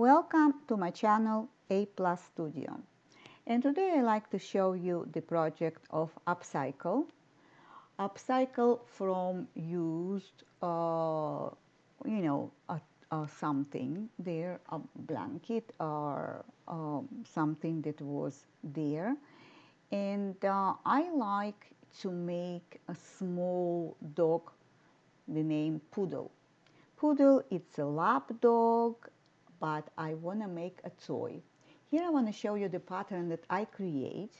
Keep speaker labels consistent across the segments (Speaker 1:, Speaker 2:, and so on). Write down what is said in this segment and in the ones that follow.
Speaker 1: Welcome to my channel A Plus Studio, and today I like to show you the project of upcycle. Upcycle from used, something there, a blanket or something that was there, and I like to make a small dog, the name Poodle. Poodle, it's a lap dog, but I want to make a toy. Here I want to show you the pattern that I create.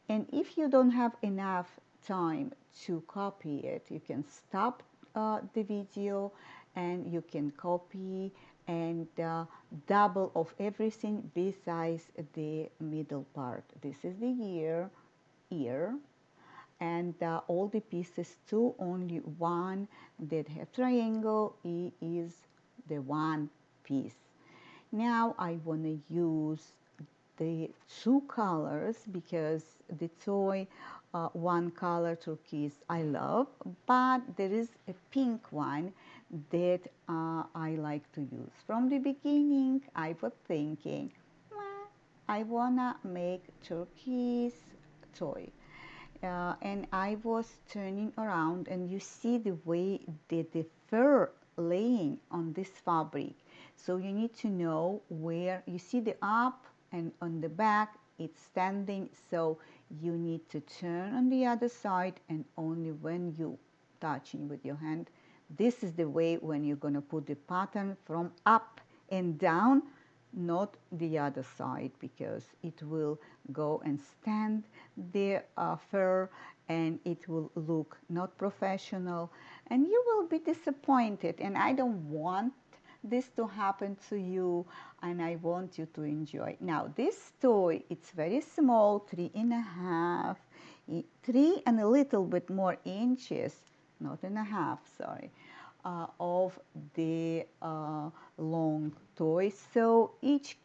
Speaker 1: And if you don't have enough time to copy it, you can stop the video and you can copy and double of everything besides the middle part. This is the ear, and all the pieces to only one that have triangle is the one piece. Now I want to use the two colors because the toy one color turquoise I love, but there is a pink one that I like to use. From the beginning I was thinking, I wanna make turquoise toy. And I was turning around, and you see the way that the fur laying on this fabric. So you need to know where you see the up and on the back it's standing, so you need to turn on the other side, and only when you touching with your hand, this is the way when you're going to put the pattern from up and down, not the other side, because it will go and stand the fur and it will look not professional and you will be disappointed, and I don't want this to happen to you, and I want you to enjoy. Now this toy, it's very small, 3.5, 3 and a little bit more inches, not and a half, sorry, of the long toy. So each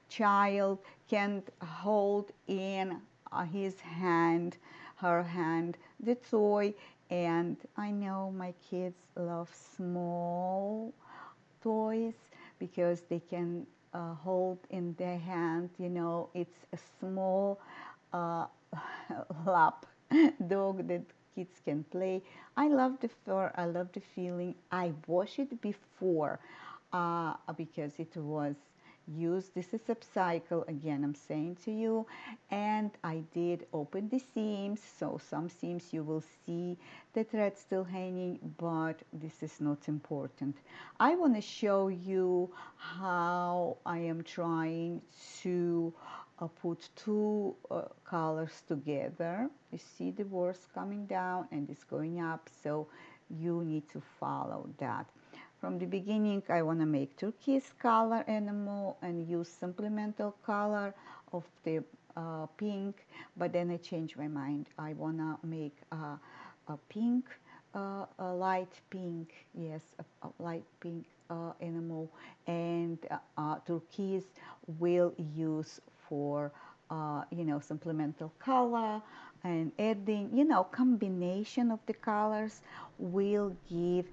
Speaker 1: child can hold in his hand, her hand, the toy. And I know my kids love small toys because they can hold in their hand, it's a small uh, lap dog that kids can play. I love the fur, I love the feeling. I wash it before because it was used. This is upcycle again, I'm saying to you. And I did open the seams, so some seams you will see the thread still hanging, but this is not important. I want to show you how I am trying to put two colors together. You see the words coming down and it's going up, so you need to follow that. From the beginning I want to make turquoise color animal and use supplemental color of the pink, but then I changed my mind. I want to make a pink, a light pink, yes, a light pink animal, and turquoise will use for supplemental color, and adding combination of the colors will give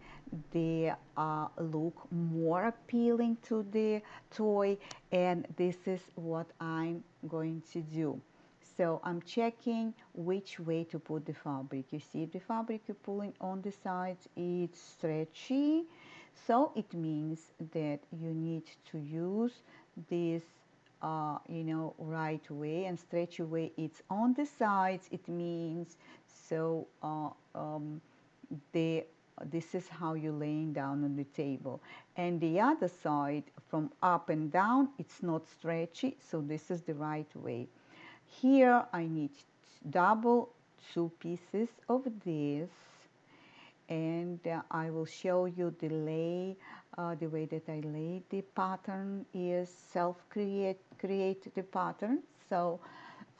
Speaker 1: the look more appealing to the toy, and this is what I'm going to do. So I'm checking which way to put the fabric. You see the fabric you're pulling on the sides, it's stretchy, so it means that you need to use this right way, and stretchy way it's on the sides. It means so this is how you're laying down on the table, and the other side from up and down it's not stretchy, so this is the right way. Here I need double two pieces of this, and I will show you the way that I lay the pattern is create the pattern. So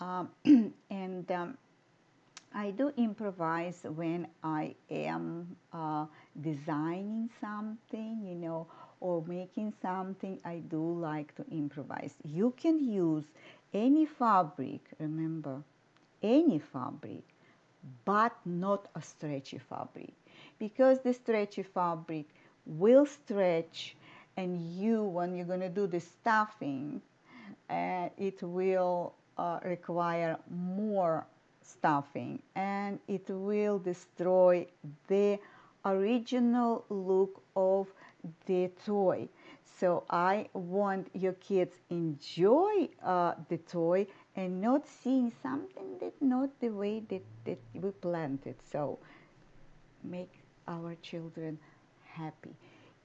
Speaker 1: and I do improvise when I am designing something, or making something. I do like to improvise. You can use any fabric, remember, any fabric, but not a stretchy fabric, because the stretchy fabric will stretch and you, when you're going to do the stuffing, it will require more stuffing, and it will destroy the original look of the toy. So I want your kids enjoy the toy and not seeing something that not the way that we planned it. So make our children happy.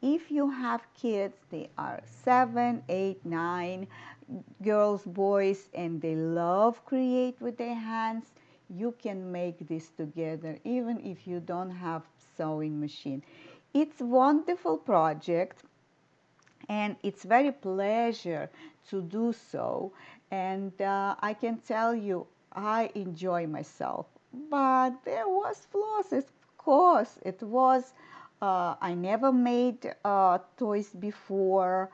Speaker 1: If you have kids, they are 7, 8, 9, girls, boys, and they love create with their hands, you can make this together even if you don't have sewing machine. It's wonderful project, and it's very pleasure to do so, and I can tell you I enjoy myself, but there was flaws, of course. It was I never made toys before,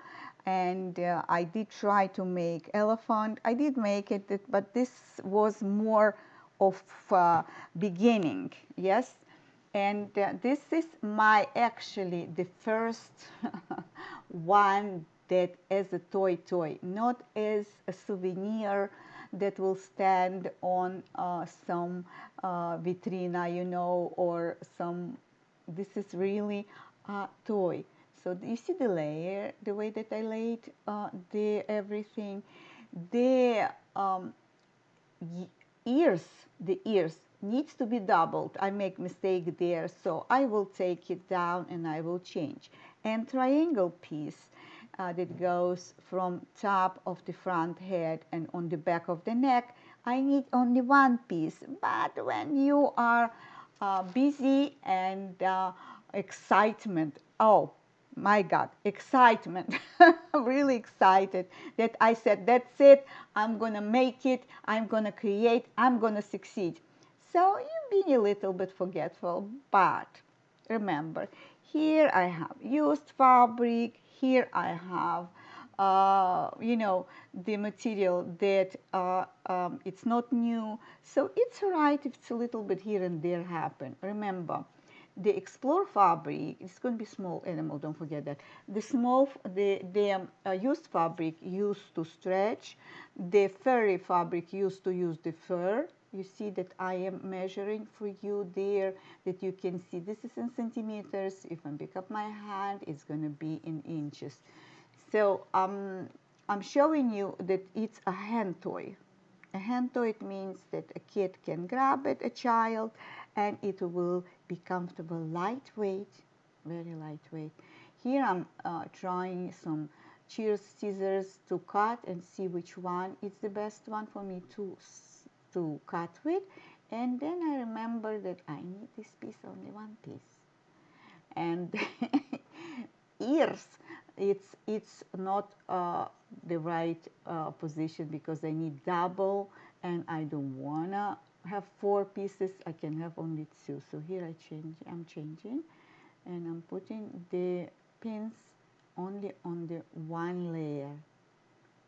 Speaker 1: and I did try to make elephant. I did make it, but this was more of beginning, yes. And this is my actually the first one that as a toy, not as a souvenir that will stand on some vitrina, or some. This is really a toy. So you see the layer, the way that I laid the everything, the ears, the ears needs to be doubled. I make mistake there, so I will take it down and I will change. And triangle piece that goes from top of the front head and on the back of the neck, I need only one piece. But when you are busy and excitement, oh my God, excitement, really excited that I said, that's it, I'm going to make it, I'm going to create, I'm going to succeed. So you're being a little bit forgetful, but remember, here I have used fabric, here I have the material that it's not new. So it's right if it's a little bit here and there happen. Remember, the explore fabric, it's going to be small animal, don't forget that. The used fabric used to stretch, the furry fabric used to use the fur. You see that I am measuring for you there, that you can see this is in centimeters. If I pick up my hand, it's going to be in inches. So I'm showing you that it's a hand toy. A hand toy, it means that a kid can grab it, a child, and it will be comfortable, lightweight, very lightweight. Here I'm trying some shears, scissors to cut and see which one is the best one for me to cut with. And then I remember that I need this piece, only one piece. And ears, it's not the right position because I need double, and I don't wanna have 4 pieces. I can have only 2. So here I'm changing, and I'm putting the pins only on the one layer.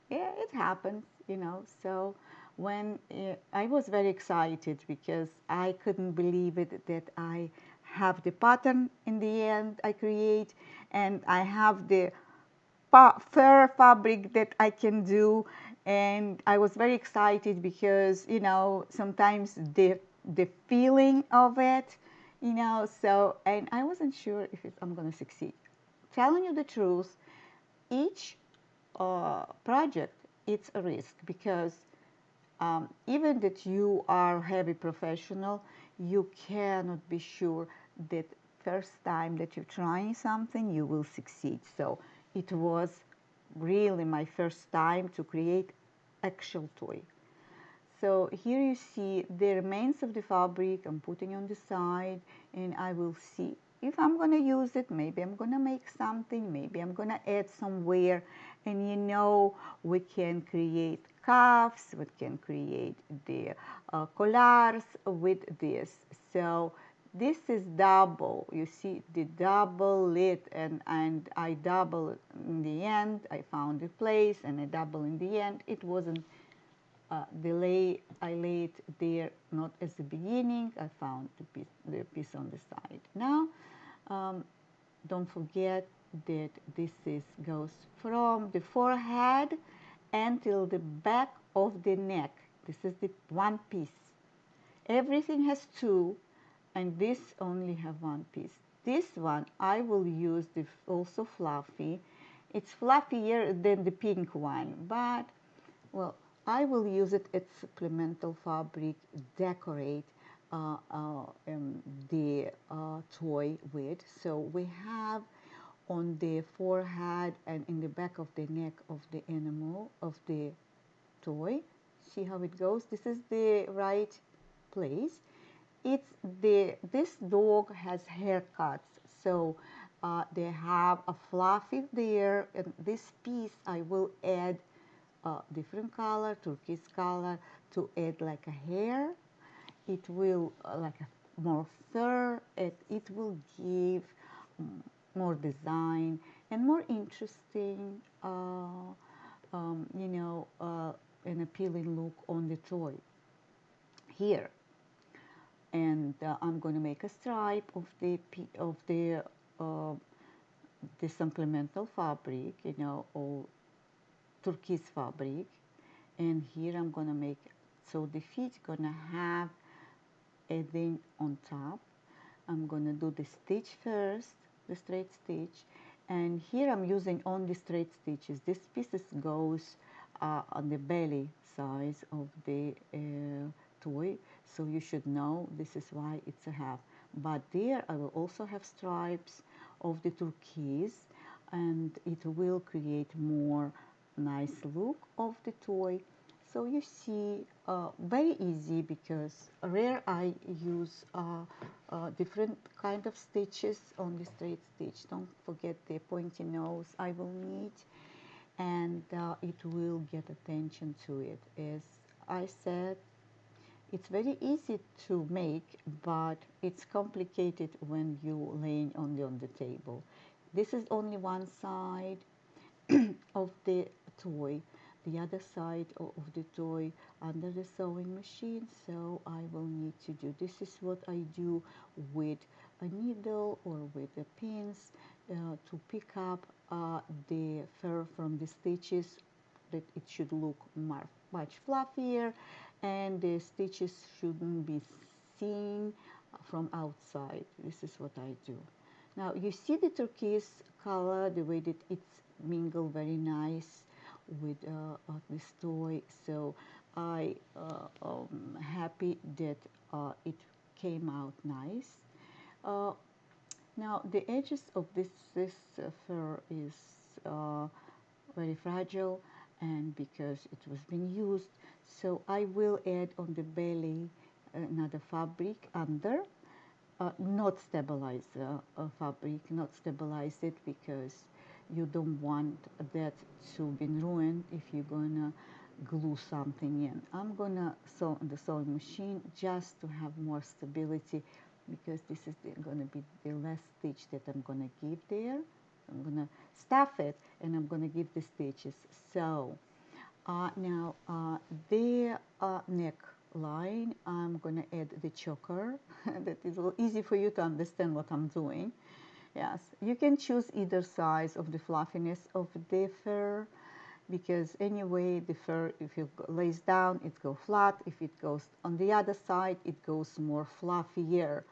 Speaker 1: Yeah, it happens, So when I was very excited because I couldn't believe it that I have the pattern in the end I create, and I have the fur fabric that I can do, and I was very excited because sometimes the feeling of it, so, and I wasn't sure if I'm going to succeed. Telling you the truth, each project, it's a risk because even that you are heavy professional, you cannot be sure that first time that you're trying something you will succeed. So it was really my first time to create actual toy. So here you see the remains of the fabric I'm putting on the side, and I will see if I'm going to use it. Maybe I'm going to make something, maybe I'm going to add somewhere. And we can create cuffs, we can create the collars with this. So this is double, you see the double lid, and I double in the end. I found the place and I double in the end. It wasn't I laid there not as the beginning. I found the piece on the side. Now, don't forget that this is goes from the forehead until the back of the neck. This is the one piece. Everything has two, and this only have one piece. This one I will use the also fluffy. It's fluffier than the pink one, but well, I will use it as supplemental fabric, decorate the toy with. So we have on the forehead and in the back of the neck of the animal, of the toy. See how it goes? This is the right place. It's this dog has haircuts, so they have a fluffy there, and this piece I will add a different color, turquoise color, to add like a hair. It will like a more fur. It will give more design and more interesting, an appealing look on the toy here. And I'm going to make a stripe of uh, the supplemental fabric, or turquoise fabric. And here I'm going to make, so the feet going to have a thing on top. I'm going to do the stitch first, the straight stitch. And here I'm using only straight stitches. This piece goes on the belly size of the toy, so you should know this is why it's a half. But there I will also have stripes of the turquoise, and it will create more nice look of the toy. So you see, very easy, because rare I use different kind of stitches on the straight stitch. Don't forget the pointy nose I will need, and it will get attention to it. As I said, it's very easy to make, but it's complicated when you laying on the table. This is only one side of the toy, the other side of the toy under the sewing machine. So I will need to do, this is what I do with a needle or with the pins to pick up the fur from the stitches, that it should look much fluffier, and the stitches shouldn't be seen from outside. This is what I do. Now you see the turquoise color, the way that it's mingled very nice with this toy. So I happy that it came out nice. Uh, Now the edges of this fur is uh, very fragile, and because it was being used, so I will add on the belly another fabric under, not stabilize fabric, not stabilize it, because you don't want that to be ruined if you're gonna glue something in. I'm gonna sew on the sewing machine just to have more stability, because this is gonna be the last stitch that I'm gonna give there. I'm gonna stuff it, and I'm gonna give the stitches. So now the neck line, I'm gonna add the choker. That is easy for you to understand what I'm doing. Yes, you can choose either size of the fluffiness of the fur, because anyway the fur, if it lays down, it goes flat. If it goes on the other side, it goes more fluffier.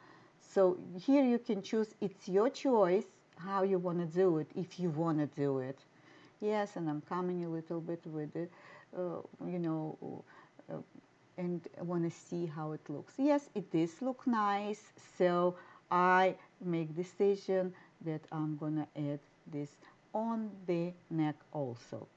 Speaker 1: So here you can choose, it's your choice how you want to do it, if you want to do it. Yes, and I'm coming a little bit with it, you know, uh, and want to see how it looks. Yes, it does look nice, so I make decision that I'm gonna add this on the neck also.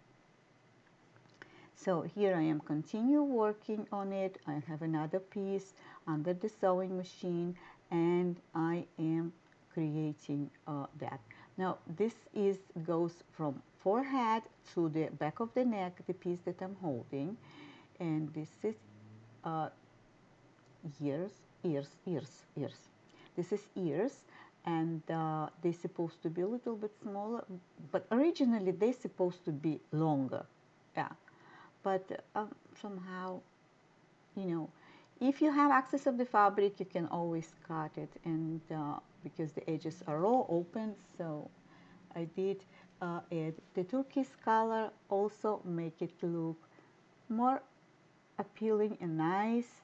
Speaker 1: So here I am continue working on it. I have another piece under the sewing machine, and I am creating that. Now this is goes from forehead to the back of the neck, the piece that I'm holding, and this is uh, ears, ears. This is ears, and they're supposed to be a little bit smaller, but originally they're supposed to be longer. Yeah, but somehow, you know, if you have access of the fabric, you can always cut it, and because the edges are all open, so I did add the turquoise color, also make it look more appealing and nice,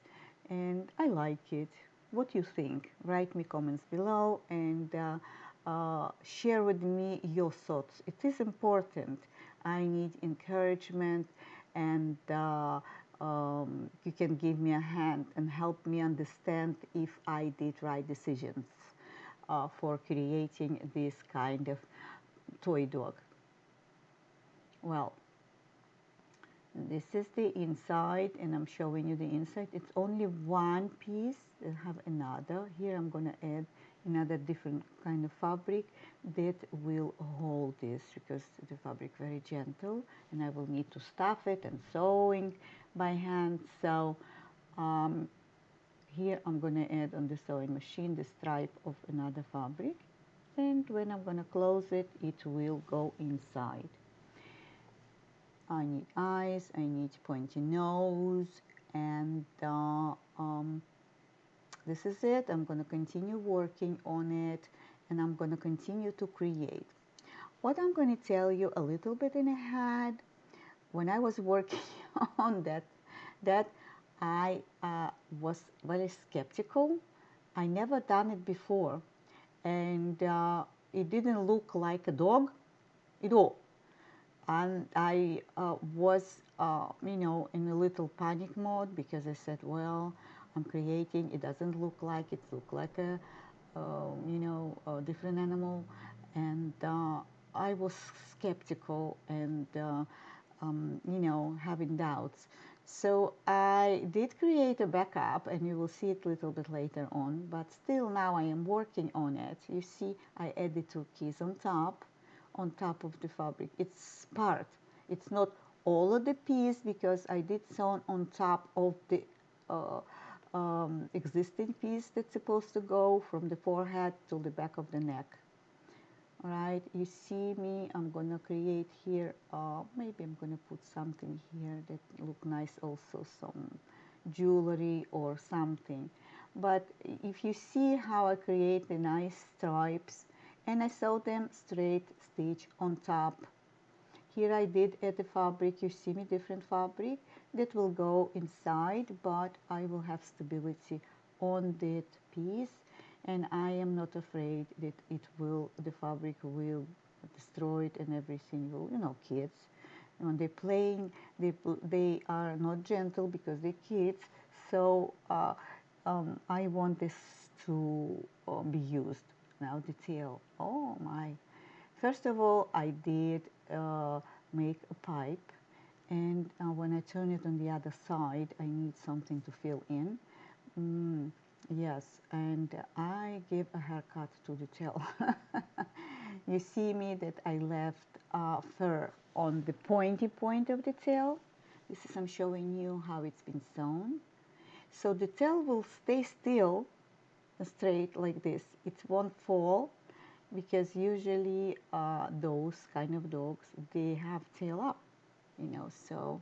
Speaker 1: and I like it. What you think? Write me comments below and share with me your thoughts. It is important. I need encouragement, and you can give me a hand and help me understand if I did right decisions for creating this kind of toy dog. Well, this is the inside, and I'm showing you the inside. It's only one piece. I have another. Here I'm going to add another different kind of fabric that will hold this, because the fabric very gentle, and I will need to stuff it and sewing by hand. So here I'm going to add on the sewing machine the stripe of another fabric, and when I'm going to close it, it will go inside. I need eyes, I need pointy nose, and this is it. I'm going to continue working on it, and I'm going to continue to create. What I'm going to tell you a little bit in ahead, when I was working on that I was very skeptical. I never done it before, and it didn't look like a dog at all. And I was, in a little panic mode, because I said, well, I'm creating, it doesn't look like it, look like a different animal. And I was skeptical and, having doubts. So I did create a backup, and you will see it a little bit later on, but still now I am working on it. You see, I added two keys on top of the fabric. It's part. It's not all of the piece, because I did sew on top of the existing piece that's supposed to go from the forehead to the back of the neck. All right, you see me, I'm gonna create here, maybe I'm gonna put something here that look nice, also some jewelry or something. But if you see how I create the nice stripes, and I sew them straight stitch on top. Here I did add the fabric, you see me, different fabric that will go inside, but I will have stability on that piece, and I am not afraid that the fabric will destroy it, and everything will, kids, when they're playing, they are not gentle because they're kids. So I want this to be used. Now the tail. Oh my. First of all, I did make a pipe, and when I turn it on the other side, I need something to fill in. Yes, and I give a haircut to the tail. You see me that I left fur on the pointy point of the tail. This is, I'm showing you how it's been sewn. So the tail will stay still, straight like this. It won't fall, because usually those kind of dogs, they have tail up, so.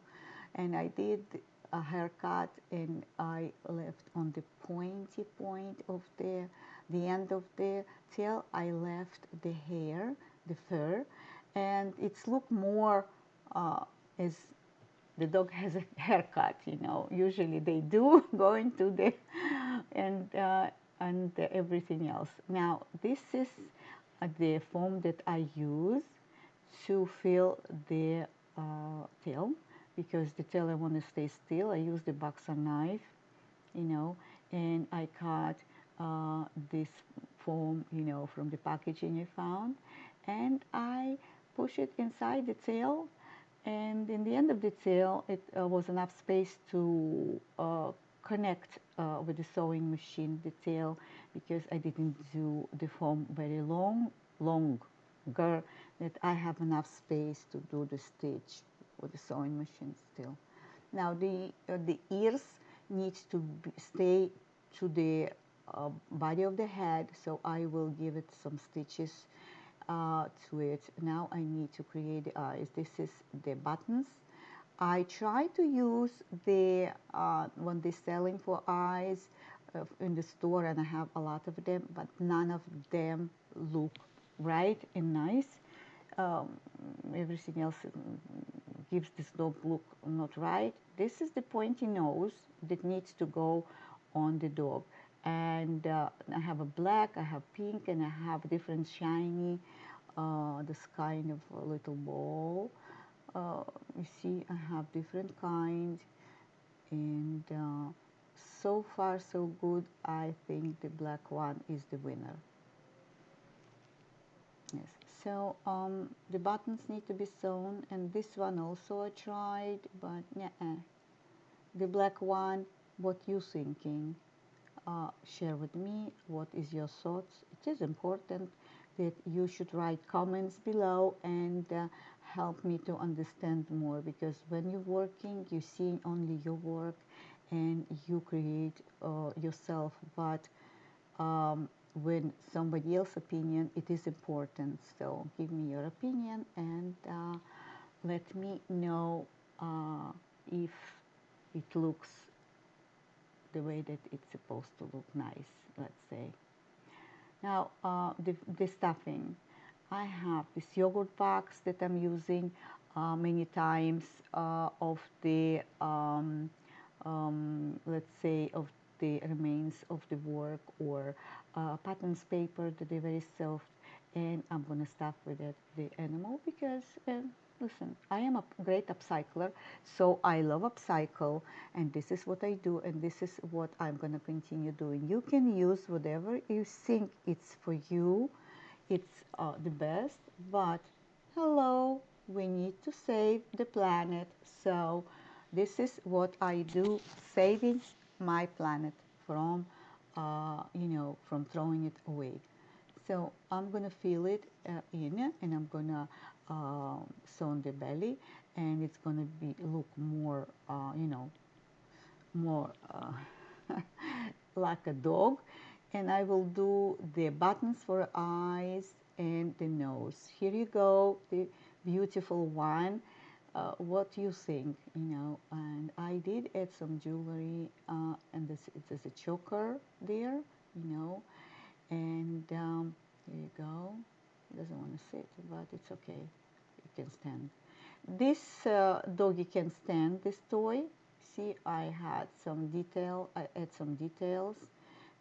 Speaker 1: And I did a haircut, and I left on the pointy point of the end of the tail, I left the hair, the fur, and it's look more as the dog has a haircut, usually they do go into the and everything else. Now this is the foam that I use to fill the tail, because the tail I want to stay still. I use the boxer knife, and I cut this foam, from the packaging I found, and I push it inside the tail, and in the end of the tail, it was enough space to connect with the sewing machine, the tail, because I didn't do the foam very longer, that I have enough space to do the stitch with the sewing machine still. Now the ears need to stay to the body of the head, so I will give it some stitches to it. Now I need to create the eyes. This is the buttons. I try to use the when they're selling for eyes in the store, and I have a lot of them, but none of them look right and nice. um, everything else gives this dog look not right. This is the pointy nose that needs to go on the dog. And I have a black, I have pink, and I have different shiny, this kind of a little ball. You see, I have different kinds, and so far so good. I think the black one is the winner. Yes. So the buttons need to be sewn, and this one also I tried, but yeah. The black one, what you thinking? Share with me what is your thoughts. It is important that you should write comments below and help me to understand more, because when you're working you see only your work and you create yourself, but when somebody else's opinion, it is important. So give me your opinion and let me know if it looks the way that it's supposed to look nice, let's say. Now, the stuffing. I have this yogurt box that I'm using many times of the, let's say, of the remains of the work, or patterns paper that they're very soft, and I'm going to stuff with it the animal because listen, I am a great upcycler, so I love upcycle, and this is what I do, and this is what I'm going to continue doing. You can use whatever you think it's for you, it's the best, but hello, we need to save the planet, so this is what I do, saving my planet from, from throwing it away. So I'm gonna fill it in, and I'm gonna sew on the belly, and it's gonna be look more, more like a dog. And I will do the buttons for eyes and the nose. Here you go, the beautiful one. What do you think? And I did add some jewelry, and there's a choker there, and there you go. He doesn't want to sit, but it's okay. It can stand. This doggy can stand this toy. See, I had some detail. I add some details,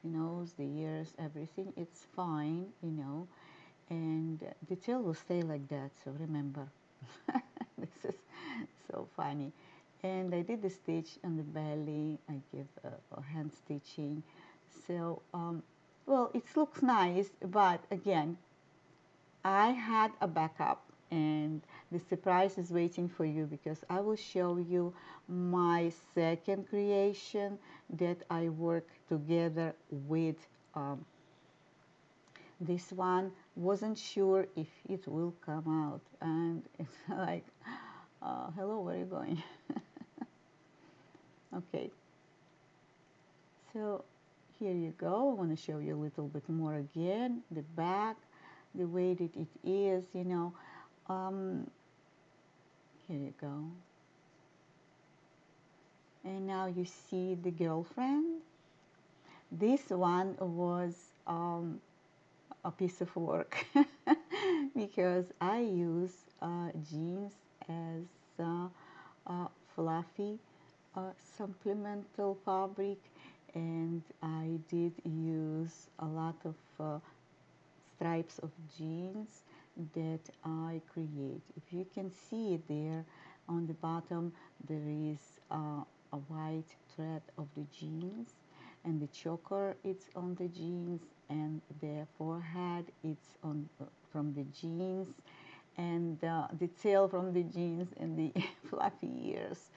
Speaker 1: the nose, the ears, everything. It's fine, and the tail will stay like that. So remember, this is so funny. And I did the stitch on the belly. I give a hand stitching. So, well, it looks nice, but again, I had a backup, and the surprise is waiting for you, because I will show you my second creation that I work together with. This one wasn't sure if it will come out, and it's like, hello, where are you going? Okay, so here you go. I want to show you a little bit more again, the back, the way that it is, Um, here you go. And now you see the girlfriend. This one was a piece of work because I use jeans as fluffy supplemental fabric, and I did use a lot of stripes of jeans that I create. If you can see it there on the bottom, there is a white thread of the jeans, and the choker it's on the jeans, and the forehead it's on from the jeans, and the tail from the jeans, and the fluffy ears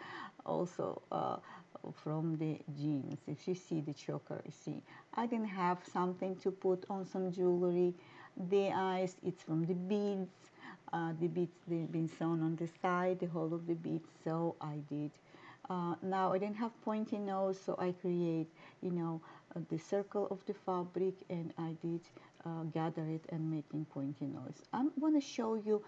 Speaker 1: also from the jeans. If you see the choker, you see I didn't have something to put on some jewelry. The eyes, it's from the beads. The beads, they've been sewn on the side, the whole of the beads, so I did. Now I didn't have pointy nose, so I create, the circle of the fabric, and I did gather it and making pointy nose. I'm going to show you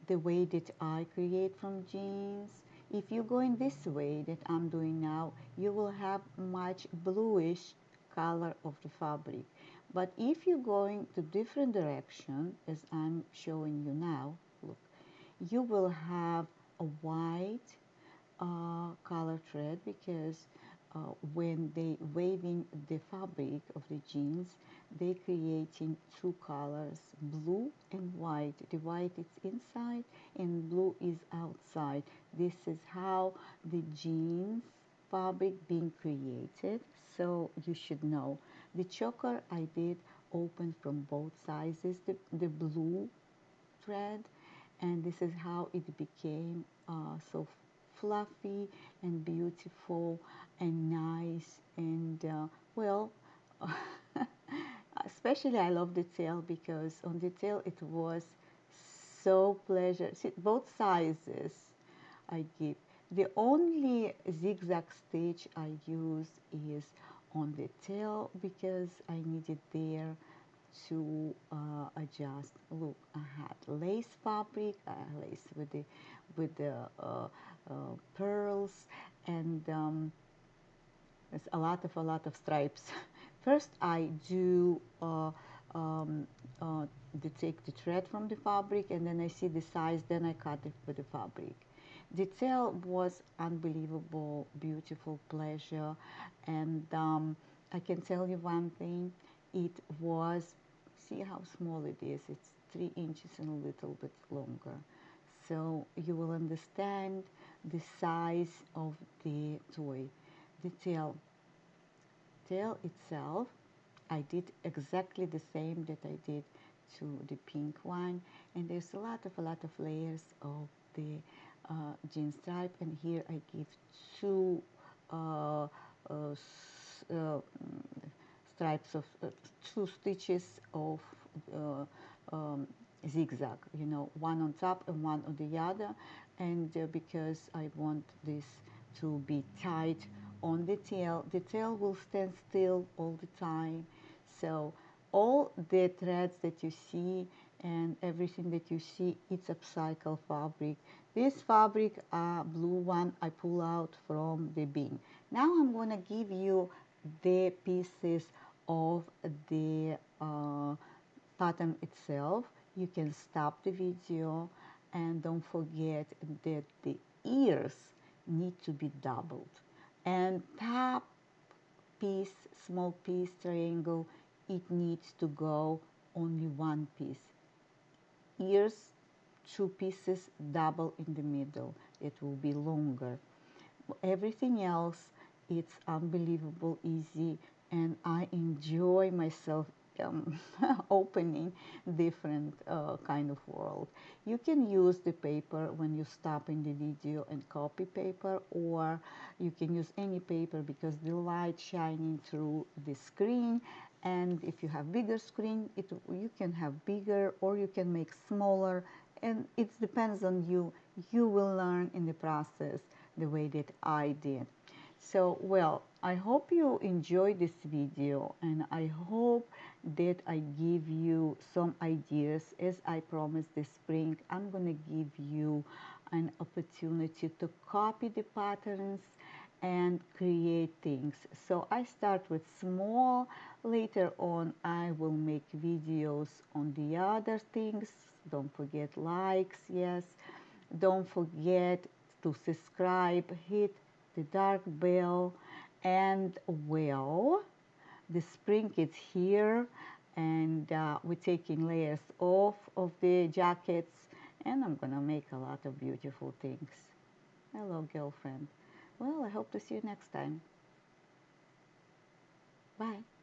Speaker 1: the way that I create from jeans. If you go in this way that I'm doing now, you will have much bluish color of the fabric. But if you're going to different direction, as I'm showing you now, look, you will have a white color thread because when they waving the fabric of the jeans, they creating two colors, blue and white. The white is inside and blue is outside. This is how the jeans fabric being created, so you should know. The choker I did open from both sizes, the blue thread, and this is how it became so fluffy and beautiful and nice and well especially I love the tail because on the tail it was so pleasure. See, both sizes I give. The only zigzag stitch I use is on the tail because I needed there to adjust. Look, I had lace fabric, lace with the pearls, and there's a lot of stripes. First, I do um, take the thread from the fabric, and then I see the size. Then I cut it with the fabric. The tail was unbelievable, beautiful pleasure, and I can tell you one thing. It was, see how small it is. It's 3 inches and a little bit longer. So you will understand the size of the toy. The tail itself, I did exactly the same that I did to the pink one, and there's a lot of layers of the jean stripe, and here I give two uh, stripes of 2 stitches of uh, um, zigzag, one on top and one on the other, and because I want this to be tight on the tail will stand still all the time. So all the threads that you see and everything that you see, it's upcycle fabric. This fabric, blue one, I pull out from the bin. Now I'm going to give you the pieces of the pattern itself. You can stop the video and don't forget that the ears need to be doubled. And top piece, small piece, triangle, it needs to go only one piece. Ears, 2 pieces, double in the middle. It will be longer. Everything else, it's unbelievable easy, and I enjoy myself opening different kind of world. You can use the paper when you stop in the video and copy paper, or you can use any paper because the light shining through the screen, and if you have bigger screen, you can have bigger or you can make smaller, and it depends on you. You will learn in the process the way that I did. So, well, I hope you enjoyed this video, and I hope that I give you some ideas. As I promised this spring, I'm going to give you an opportunity to copy the patterns and create things. So I start with small. Later on, I will make videos on the other things. Don't forget likes, yes. Don't forget to subscribe, hit the dark bell, and well, the spring is here, and we're taking layers off of the jackets, and I'm gonna make a lot of beautiful things. Hello, girlfriend. Well, I hope to see you next time. Bye.